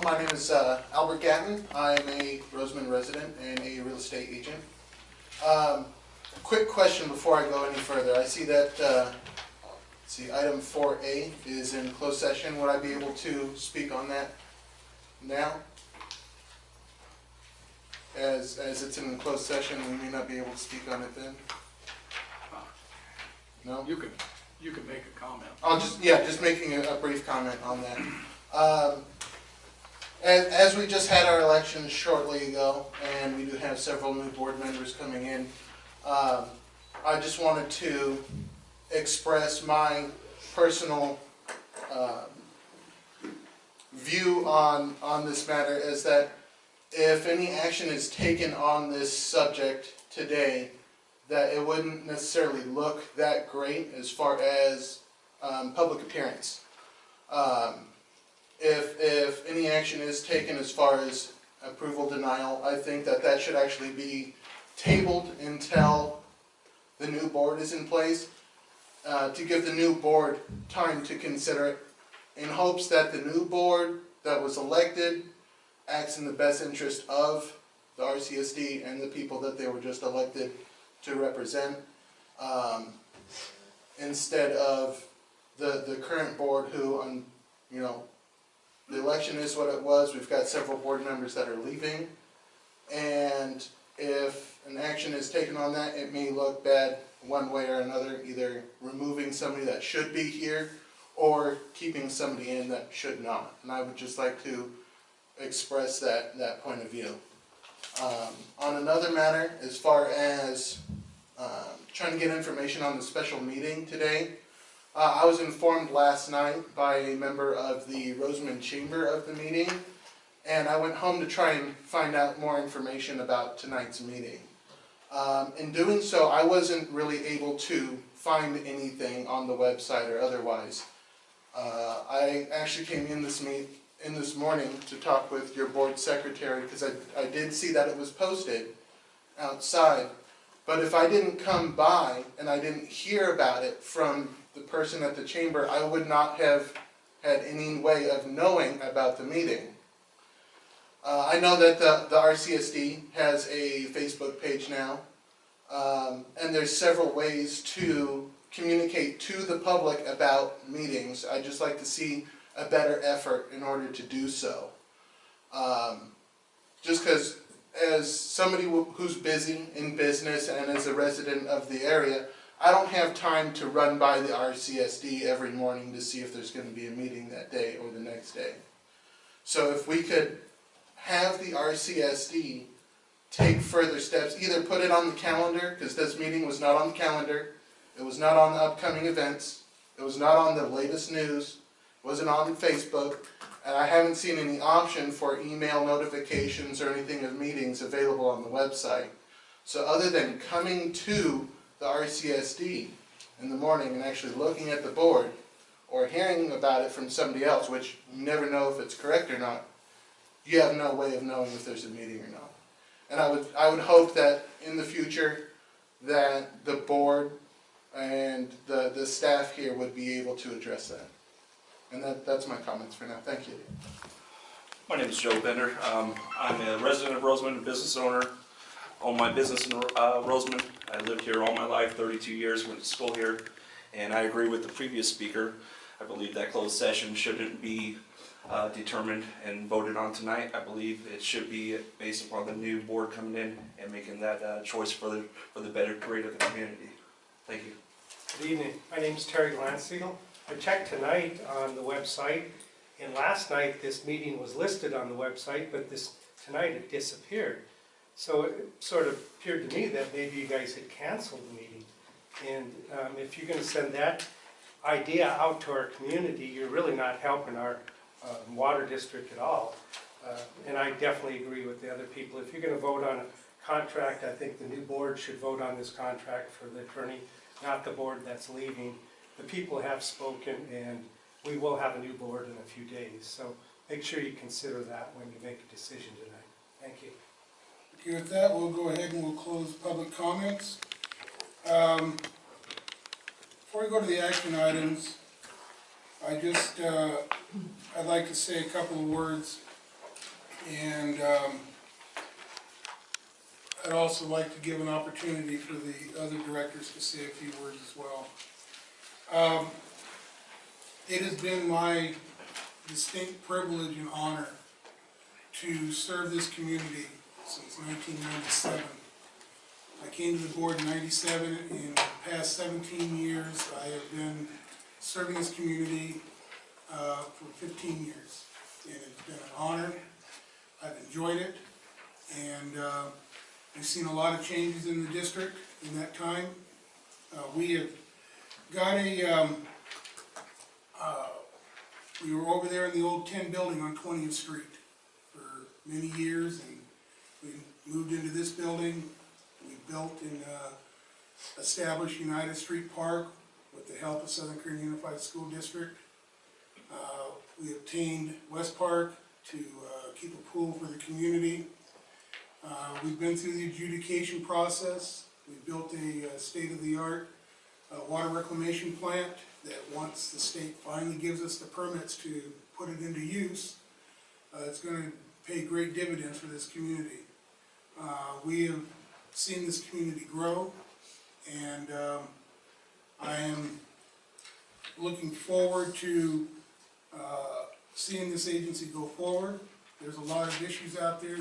Hello, my name is Albert Gatton. I'm a Roseman resident and a real estate agent. Quick question before I go any further. I see that item 4A is in closed session. Would I be able to speak on that now? As it's in closed session, we may not be able to speak on it then. No? You can make a comment. I'll just making a brief comment on that. As we just had our elections shortly ago, and we do have several new board members coming in, I just wanted to express my personal view on this matter, is that if any action is taken on this subject today, that it wouldn't necessarily look that great as far as public appearance. If any action is taken as far as approval denial, I think that should actually be tabled until the new board is in place, to give the new board time to consider it, in hopes that the new board that was elected acts in the best interest of the RCSD and the people that they were just elected to represent, instead of the current board who, the election is what it was. We've got several board members that are leaving, and if an action is taken on that, it may look bad one way or another, either removing somebody that should be here or keeping somebody in that should not. And I would just like to express that point of view. On another matter, as far as trying to get information on the special meeting today, I was informed last night by a member of the Roseman Chamber of the meeting, and I went home to try and find out more information about tonight's meeting. In doing so, I wasn't really able to find anything on the website or otherwise. I actually came in this morning to talk with your board secretary, because I did see that it was posted outside. But if I didn't come by and I didn't hear about it from the person at the chamber, I would not have had any way of knowing about the meeting. I know that the RCSD has a Facebook page now, and there's several ways to communicate to the public about meetings. I'd just like to see a better effort in order to do so. Just because, as somebody who's busy in business and as a resident of the area, I don't have time to run by the RCSD every morning to see if there's going to be a meeting that day or the next day. So if we could have the RCSD take further steps, either put it on the calendar, because this meeting was not on the calendar, it was not on the upcoming events, it was not on the latest news, it wasn't on Facebook, and I haven't seen any option for email notifications or anything of meetings available on the website. So other than coming to the RCSD in the morning and actually looking at the board, or hearing about it from somebody else, which you never know if it's correct or not, you have no way of knowing if there's a meeting or not. And I would hope that in the future that the board and the staff here would be able to address that. And that's my comments for now. Thank you. My name is Joe Bender. I'm a resident of Roseman, a business owner. Own my business in Roseman. I lived here all my life, 32 years, went to school here, and I agree with the previous speaker. I believe that closed session shouldn't be determined and voted on tonight. I believe it should be based upon the new board coming in and making that choice for the better grade of the community. Thank you. Good evening. My name is Terry Glansiegel. I checked tonight on the website, and last night this meeting was listed on the website, but tonight it disappeared. So it sort of appeared to me that maybe you guys had canceled the meeting. And if you're going to send that idea out to our community, you're really not helping our water district at all. And I definitely agree with the other people. If you're going to vote on a contract, I think the new board should vote on this contract for the attorney, not the board that's leaving. The people have spoken, and we will have a new board in a few days. So make sure you consider that when you make a decision tonight. Thank you. Okay, with that, we'll go ahead and we'll close public comments. Before we go to the action items, I'd like to say a couple of words And I'd also like to give an opportunity for the other directors to say a few words as well. It has been my distinct privilege and honor to serve this community since 1997. I came to the board in 97. In the past 17 years, I have been serving this community for 15 years. And it's been an honor. I've enjoyed it. And we've seen a lot of changes in the district in that time. We have got we were over there in the old 10 building on 20th Street for many years, and we moved into this building. We built and established United Street Park with the help of Southern Kern Unified School District. We obtained West Park to keep a pool for the community. We've been through the adjudication process. We built a state-of-the-art water reclamation plant that once the state finally gives us the permits to put it into use, it's going to pay great dividends for this community. We have seen this community grow, and I am looking forward to seeing this agency go forward. There's a lot of issues out there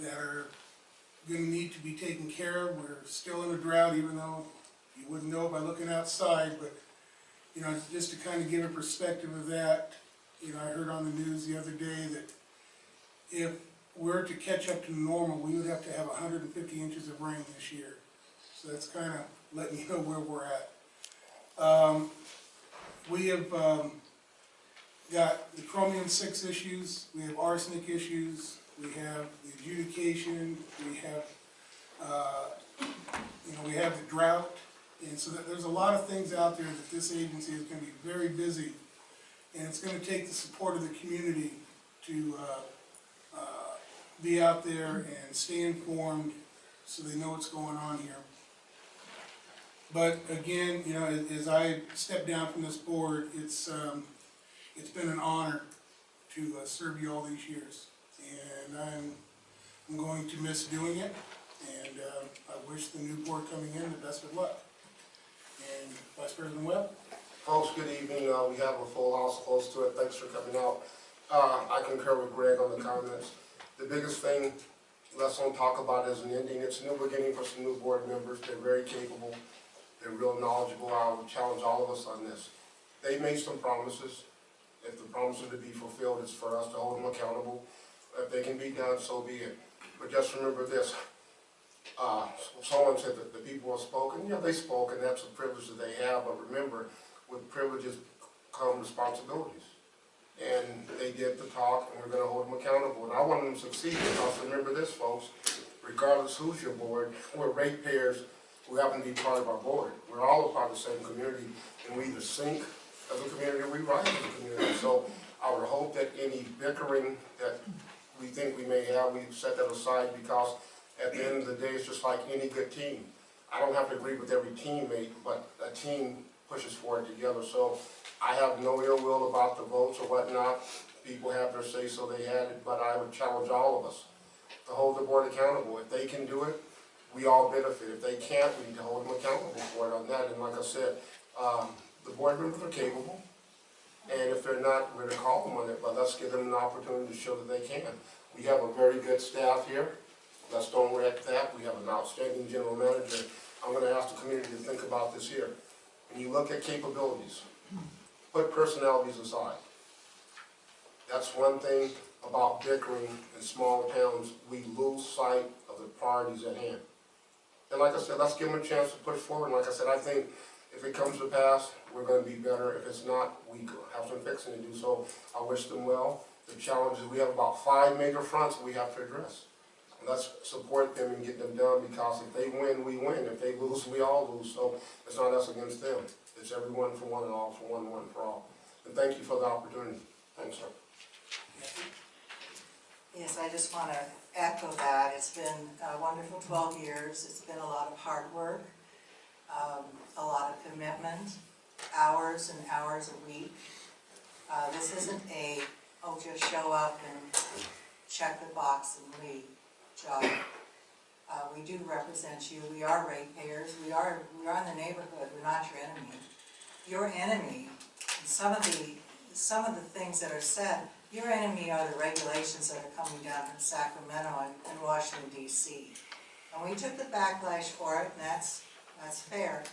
that are going to need to be taken care of. We're still in a drought, even though you wouldn't know by looking outside, but you know, just to kind of give a perspective of that, you know, I heard on the news the other day that if we're to catch up to normal, we would have to have 150 inches of rain this year. So that's kind of letting you know where we're at. We have got the chromium-6 issues, we have arsenic issues, we have the adjudication, we have, you know, we have the drought. And so that there's a lot of things out there that this agency is going to be very busy, and it's going to take the support of the community to be out there and stay informed so they know what's going on here. But again, you know, as I step down from this board, it's been an honor to serve you all these years, and I'm going to miss doing it, and I wish the new board coming in the best of luck. And Vice President Webb? Folks, good evening. We have a full house close to it. Thanks for coming out. I concur with Greg on the comments. The biggest thing, let's don't talk about as an ending. It's a new beginning for some new board members. They're very capable. They're real knowledgeable. I would challenge all of us on this. They made some promises. If the promises are to be fulfilled, it's for us to hold them accountable. If they can be done, so be it. But just remember this. Someone said that the people have spoken. Yeah, they spoke, and that's a privilege that they have. But remember, with privileges come responsibilities. And they did the talk, and we're going to hold them accountable. And I want them to succeed, because remember this, folks, regardless who's your board, we're ratepayers who happen to be part of our board. We're all a part of the same community, and we either sink as a community or we rise as a community. So I would hope that any bickering that we think we may have, we set that aside, because at the end of the day, it's just like any good team. I don't have to agree with every teammate, but a team pushes forward together. So I have no ill will about the votes or whatnot. People have their say, so they had it, but I would challenge all of us to hold the board accountable. If they can do it, we all benefit. If they can't, we need to hold them accountable for it on that. And like I said, the board members are capable, and if they're not, we're going to call them on it, but let's give them an opportunity to show that they can. We have a very good staff here. Let's don't wreck that. We have an outstanding general manager. I'm going to ask the community to think about this here. When you look at capabilities, put personalities aside. That's one thing about bickering in smaller towns. We lose sight of the priorities at hand. And like I said, let's give them a chance to push forward. And like I said, I think if it comes to pass, we're going to be better. If it's not, we have some fixing to do. So I wish them well. The challenge is we have about 5 major fronts we have to address. Let's support them and get them done, because if they win, we win. If they lose, we all lose. So it's not us against them. It's everyone for one and all for one and one for all. And thank you for the opportunity. Thanks, sir. Yes, I just want to echo that. It's been a wonderful 12 years. It's been a lot of hard work, a lot of commitment, hours and hours a week. This isn't a just show up and check the box and leave job. We do represent you, we are ratepayers, we are in the neighborhood, we're not your enemy. Your enemy, some of the things that are said, your enemy are the regulations that are coming down from Sacramento and Washington DC. And we took the backlash for it, and that's fair.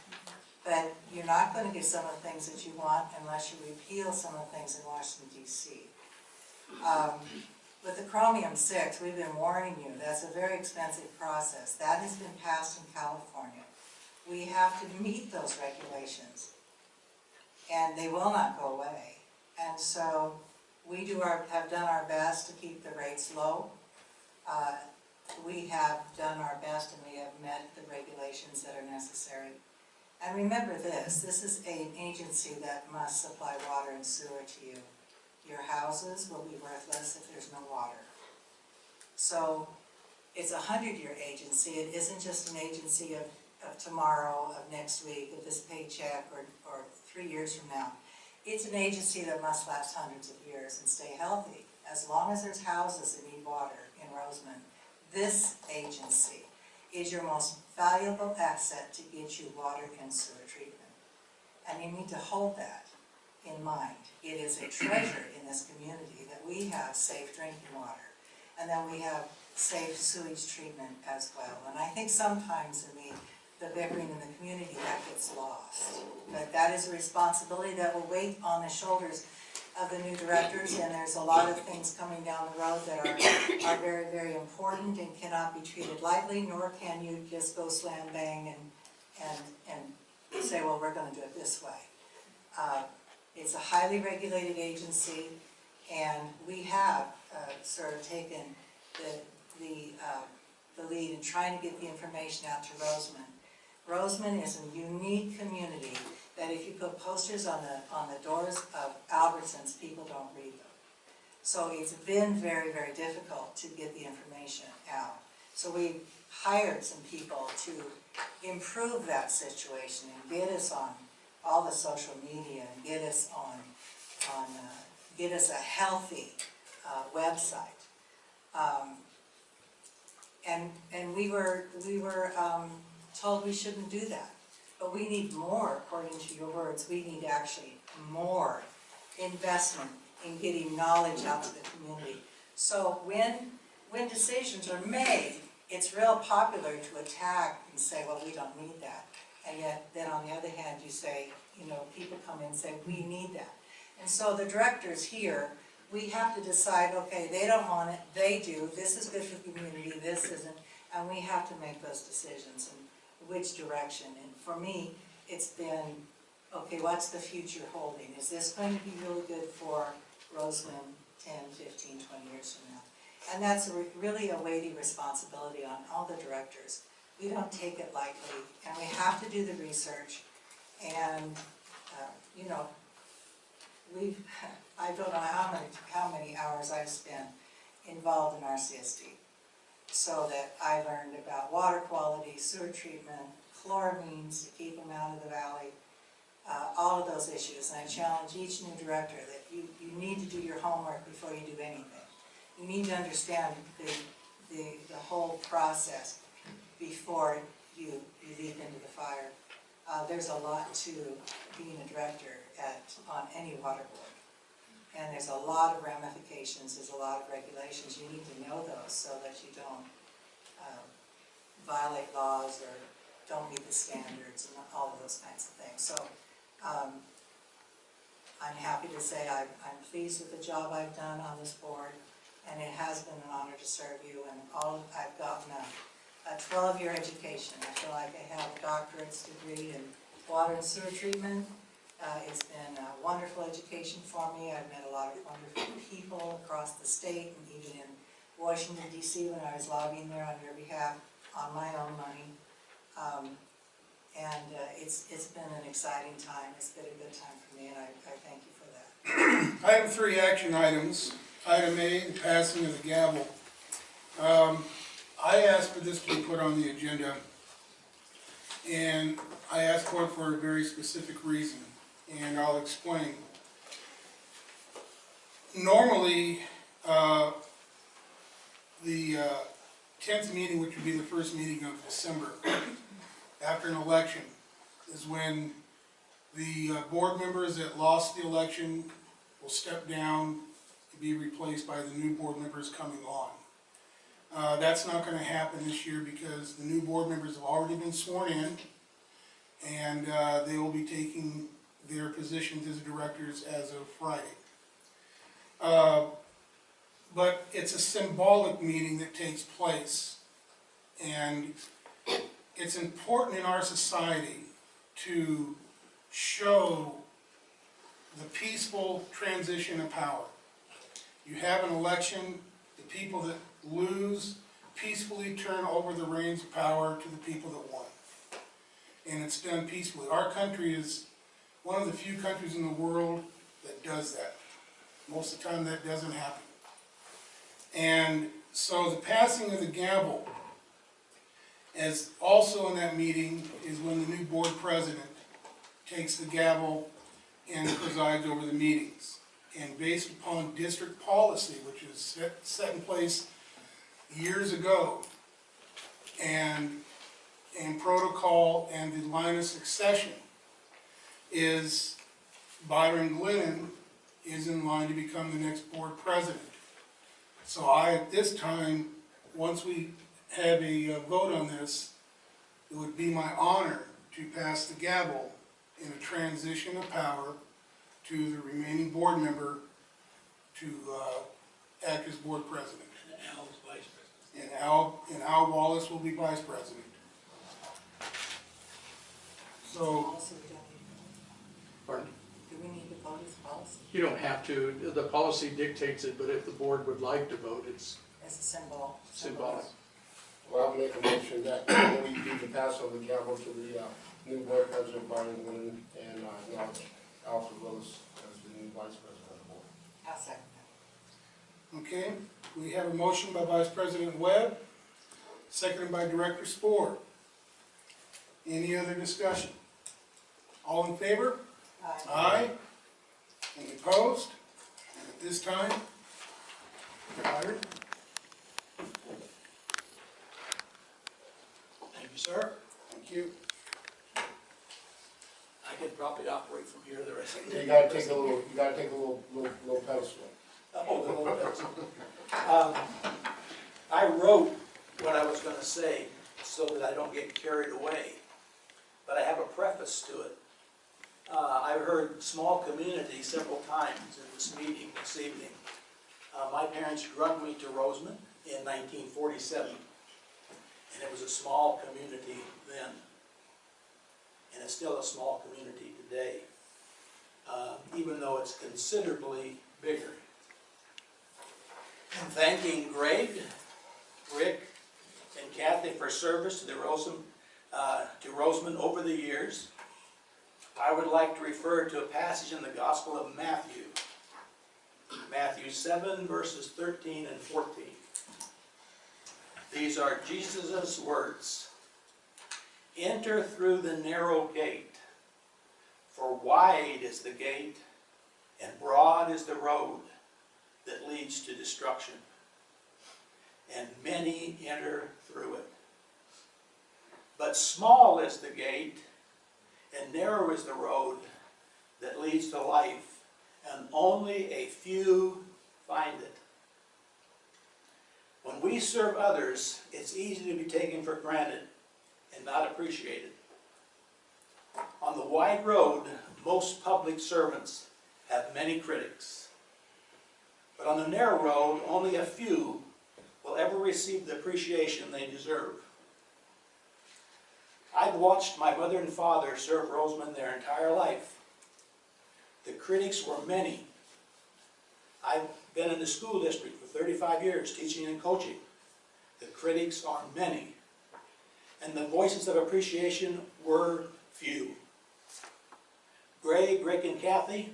But you're not going to get some of the things that you want unless you repeal some of the things in Washington DC. With the Chromium-6, we've been warning you, that's a very expensive process. That has been passed in California. We have to meet those regulations, and they will not go away. And so we have done our best to keep the rates low. We have done our best, and we have met the regulations that are necessary. And remember this is an agency that must supply water and sewer to you. Your houses will be worthless if there's no water. So it's a 100-year agency. It isn't just an agency of tomorrow, of next week, of this paycheck, or 3 years from now. It's an agency that must last hundreds of years and stay healthy. As long as there's houses that need water in Roseman, this agency is your most valuable asset to get you water and sewer treatment. And you need to hold that in mind. It is a treasure in this community that we have safe drinking water, and that we have safe sewage treatment as well. And I think sometimes in the bickering in the community, that gets lost. But that is a responsibility that will wait on the shoulders of the new directors, and there's a lot of things coming down the road that are very, very important and cannot be treated lightly, nor can you just go slam bang and say, well, we're going to do it this way. It's a highly regulated agency, and we have sort of taken the lead in trying to get the information out to Roseman. Roseman is a unique community that if you put posters on the doors of Albertsons, people don't read them. So it's been very, very difficult to get the information out. So we hired some people to improve that situation and get us on all the social media and get us get us a healthy website. And we were told we shouldn't do that. But we need more, according to your words. We need actually more investment in getting knowledge out to the community. So when decisions are made, it's real popular to attack and say, well, we don't need that. And yet, then on the other hand, you say, people come in and say, we need that. And so the directors here, we have to decide, okay, they don't want it, they do, this is good for the community, this isn't, and we have to make those decisions and which direction. And for me, it's been, okay, what's the future holding? Is this going to be really good for Roseman 10, 15, 20 years from now? And that's really a weighty responsibility on all the directors. We don't take it lightly, and we have to do the research. And I don't know how many hours I've spent involved in RCSD, so that I learned about water quality, sewer treatment, chloramines to keep them out of the valley, all of those issues. And I challenge each new director that you need to do your homework before you do anything. You need to understand the whole process before you leap into the fire. There's a lot to being a director on any water board. And there's a lot of ramifications, there's a lot of regulations. You need to know those so that you don't violate laws or don't meet the standards and all of those kinds of things. So I'm happy to say I'm pleased with the job I've done on this board, and it has been an honor to serve you. And I've gotten a 12-year education. I feel like I have a doctorate's degree in water and sewer treatment. It's been a wonderful education for me. I've met a lot of wonderful people across the state, and even in Washington, D.C. when I was lobbying there on your behalf on my own money. It's been an exciting time. It's been a good time for me, and I thank you for that. I have 3 action items. Item A, the passing of the gavel. I asked for this to be put on the agenda, and I asked for it for a very specific reason, and I'll explain. normally, the 10th meeting, which would be the first meeting of December, after an election, is when the board members that lost the election will step down to be replaced by the new board members coming on. That's not going to happen this year because the new board members have already been sworn in, and they will be taking their positions as directors as of Friday. But it's a symbolic meeting that takes place, and it's important in our society to show the peaceful transition of power. You have an election, the people that lose peacefully turn over the reins of power to the people that won. And it's done peacefully. Our country is one of the few countries in the world that does that. Most of the time that doesn't happen. And so the passing of the gavel, as also in that meeting, is when the new board president takes the gavel and presides over the meetings. And based upon district policy, which was set in place years ago, and protocol and the line of succession, is Byron Glennon is in line to become the next board president. So at this time, once we have a vote on this, it would be my honor to pass the gavel in a transition of power to the remaining board member to act as board president. And Al's vice president. And Al Wallace will be vice president. So, Also, we don't need to Pardon? vote. Do we need to vote as policy? You don't have to, the policy dictates it, but if the board would like to vote, it's As a symbol. symbolic. Well, I'll make a motion that when we do the pass of the gavel to the new board president, Byron Glennon, and acknowledge Alfred Willis as the new vice president of the board. I'll second that. okay, we have a motion by Vice President Webb, seconded by Director Spore. Any other discussion? All in favor? Aye. Any opposed? And at this time, Byron? Thank you, sir. Thank you. I could probably operate from here the rest of the day. You gotta take a little pedestal. Oh, the little bit. I wrote what I was gonna say so that I don't get carried away, but I have a preface to it. I've heard small community several times in this meeting this evening. My parents drugged me to Roseman in 1947, and it was a small community then, and it's still a small community today, even though it's considerably bigger. And thanking Greg, Rick, and Kathy for service to Roseman over the years, I would like to refer to a passage in the Gospel of Matthew. Matthew 7, verses 13 and 14. These are Jesus' words. Enter through the narrow gate, for wide is the gate, and broad is the road that leads to destruction, and many enter through it. But small is the gate, and narrow is the road that leads to life, and only a few find it. When we serve others, it's easy to be taken for granted and not appreciated. On the wide road, most public servants have many critics. But on the narrow road, only a few will ever receive the appreciation they deserve. I've watched my mother and father serve Roseman their entire life. The critics were many. I've been in the school district for 35 years, teaching and coaching. The critics are many. And the voices of appreciation were few. Greg, Rick, and Kathy,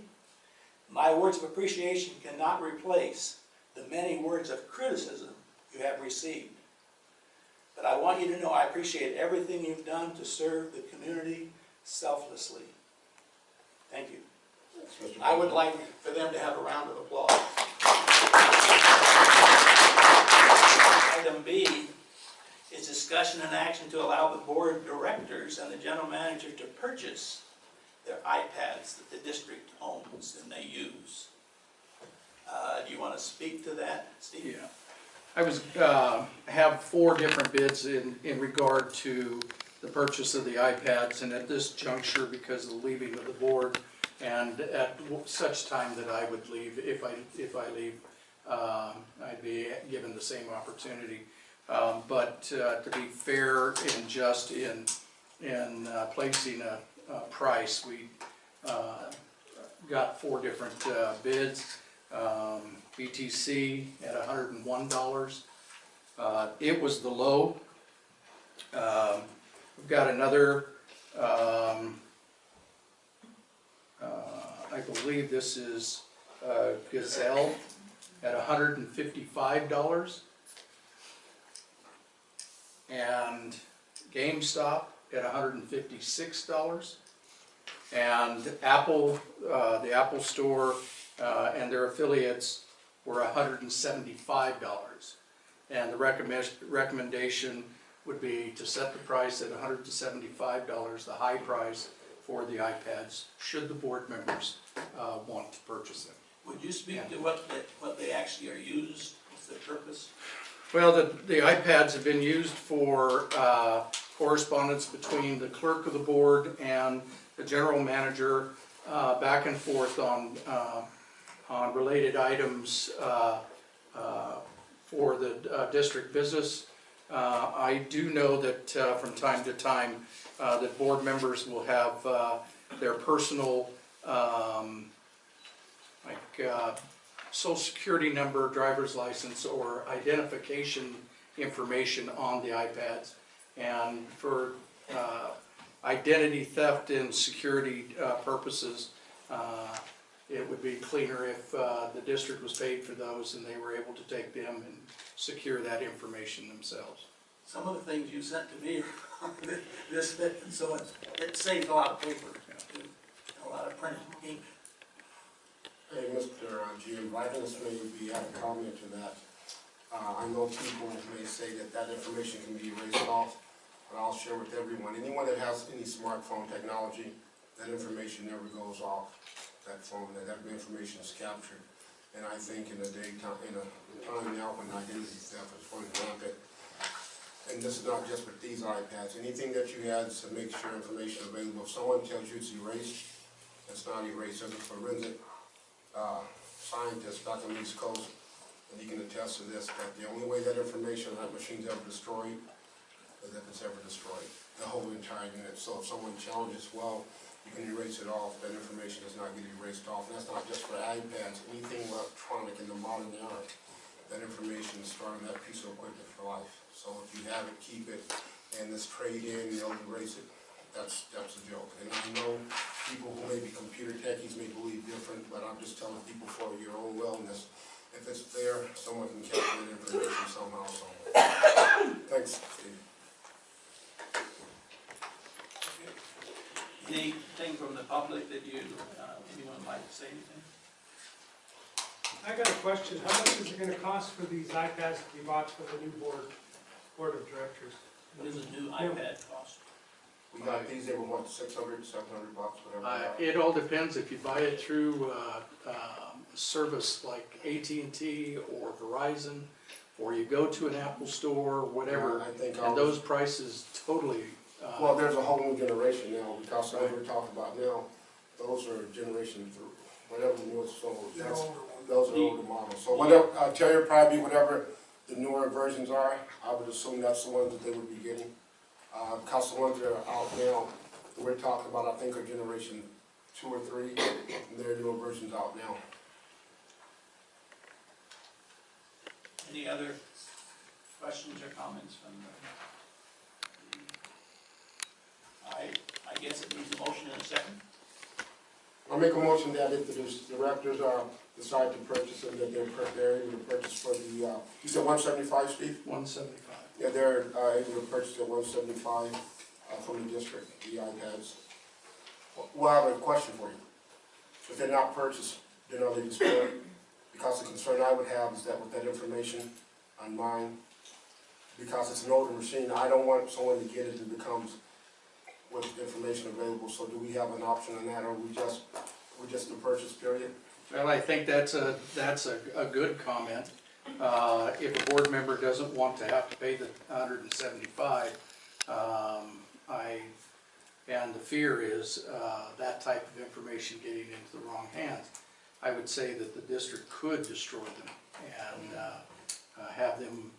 my words of appreciation cannot replace the many words of criticism you have received. But I want you to know I appreciate everything you've done to serve the community selflessly. Thank you. I would like for them to have a round of applause. discussion and action to allow the board of directors and the general manager to purchase their iPads that the district owns and they use. Do you want to speak to that, Steve? Yeah. I was, have 4 different bids in regard to the purchase of the iPads, and at this juncture, because of the leaving of the board, and at such time that I would leave, if I leave, I'd be given the same opportunity. But to be fair and just in placing a price, we got 4 different bids. BTC at $101. It was the low. We've got another, I believe this is Gavel at $155. And GameStop at $156. And Apple, the Apple Store and their affiliates were $175. And the recommendation would be to set the price at $175, the high price for the iPads, should the board members want to purchase them. Would you speak to what they actually are used, what's their purpose? Well, the iPads have been used for correspondence between the clerk of the board and the general manager, back and forth on related items for the district business. I do know that from time to time that board members will have their personal social security number, driver's license, or identification information on the iPads. And for identity theft and security purposes, it would be cleaner if the district was paid for those and they were able to take them and secure that information themselves. Some of the things you sent to me are this thick, and so it saves a lot of paper, and a lot of printed ink. Hey, Mr. Jim, I think this may be add a comment to that. I know people may say that that information can be erased off, but I'll share with everyone. Anyone that has any smartphone technology, that information never goes off that phone, that information is captured. And I think in a time now when identity theft is running rampant, and this is not just with these iPads, anything that you had to make sure information available. If someone tells you it's erased, it's not erased. There's a forensic scientist back on the East Coast, and he can attest to this, that the only way that information on that machine's ever destroyed is if it's ever destroyed, the whole entire unit. So if someone challenges, well, you can erase it off, that information does not get erased off. And that's not just for iPads, anything electronic in the modern era, that information is stored in that piece of equipment for life. So if you have it, keep it, and this trade-in, they'll erase it. That's a joke. And I know people who may be computer techies may believe different, but I'm just telling people for your own wellness, if it's there, someone can capture that information somehow, somewhere. Thanks, Steve. Anything from the public that anyone might say anything? I got a question. How much is it gonna cost for these iPads to be bought for the new board of directors? What does a new iPad cost? We got these, they were what, $600, $700, whatever. It all depends if you buy it through a service like AT&T or Verizon, or you go to an Apple store, whatever, Yeah, I think and those prices totally. Well, there's a whole new generation now, because what we're talking about now, those are generation through, whatever the newest phone, They're older ones. those are older models. So whatever, I'll tell you probably whatever the newer versions are, I would assume that's the ones that they would be getting. Because the ones that are out now, that we're talking about, I think are generation 2 or 3, and there are newer versions out now. Any other questions or comments from I guess it needs a motion in a second. I'll make a motion that if the directors decide to purchase them, that they're able to purchase for the, you said 175, Steve? 175. Yeah, they're able to purchase at 175 from the district, the iPads. Well, I have a question for you. If they're not purchased, then are they destroyed? Because the concern I would have is that with that information on mine because it's an older machine. I don't want someone to get it that becomes with information available, so do we have an option on that, or we just the purchase period? Well, I think that's a good comment. If a board member doesn't want to have to pay the $175, and the fear is that type of information getting into the wrong hands, I would say that the district could destroy them and have them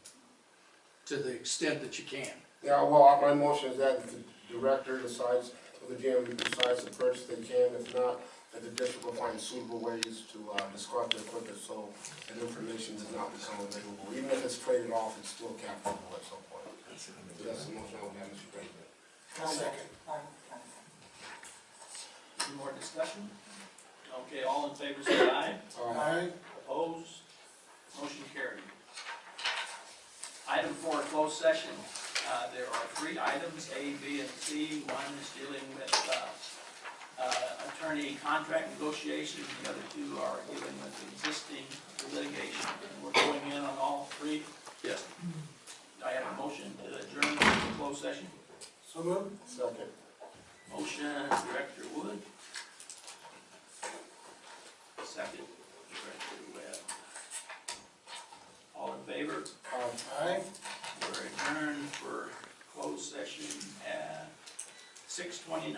to the extent that you can. Yeah, well, my motion is that if the director decides, or the GM decides to purchase, they can. If not, that the district will find suitable ways to discard their equipment so that information does not become available. Even if it's traded off, it's still capturable at some point. So that's the motion I would have, Mr. President. Second. Any more discussion? Okay, all in favor say aye. Aye. Opposed? Motion carried. Item 4, closed session. There are 3 items, A, B, and C. One is dealing with attorney contract negotiations. The other 2 are dealing with existing litigation. And we're going in on all 3. Yes. I have a motion to adjourn the closed session. So moved. Second. Motion, Director Wood. Second, Director Webb. All in favor? Aye. We're adjourned for closed session at 6:29.